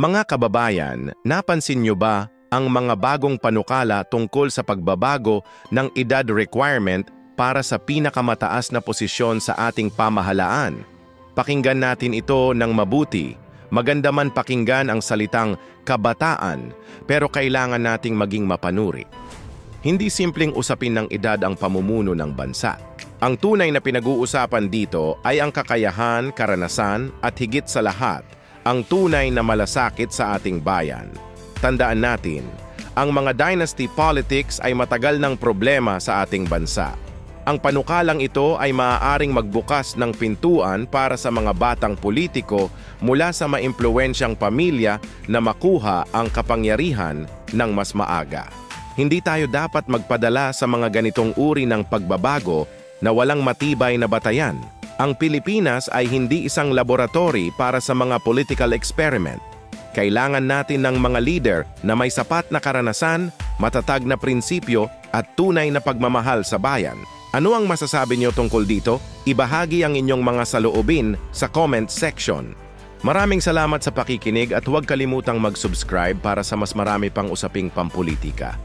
Mga kababayan, napansin niyo ba ang mga bagong panukala tungkol sa pagbabago ng edad requirement para sa pinakamataas na posisyon sa ating pamahalaan? Pakinggan natin ito ng mabuti. Maganda man pakinggan ang salitang kabataan, pero kailangan nating maging mapanuri. Hindi simpleng usapin ng edad ang pamumuno ng bansa. Ang tunay na pinag-uusapan dito ay ang kakayahan, karanasan at higit sa lahat, ang tunay na malasakit sa ating bayan. Tandaan natin, ang mga dynasty politics ay matagal ng problema sa ating bansa. Ang panukalang ito ay maaaring magbukas ng pintuan para sa mga batang politiko mula sa maimpluwensyang pamilya na makuha ang kapangyarihan ng mas maaga. Hindi tayo dapat magpadala sa mga ganitong uri ng pagbabago na walang matibay na batayan. Ang Pilipinas ay hindi isang laboratory para sa mga political experiment. Kailangan natin ng mga leader na may sapat na karanasan, matatag na prinsipyo at tunay na pagmamahal sa bayan. Ano ang masasabi niyo tungkol dito? Ibahagi ang inyong mga saloobin sa comment section. Maraming salamat sa pakikinig at huwag kalimutang mag-subscribe para sa mas marami pang usaping pampolitika.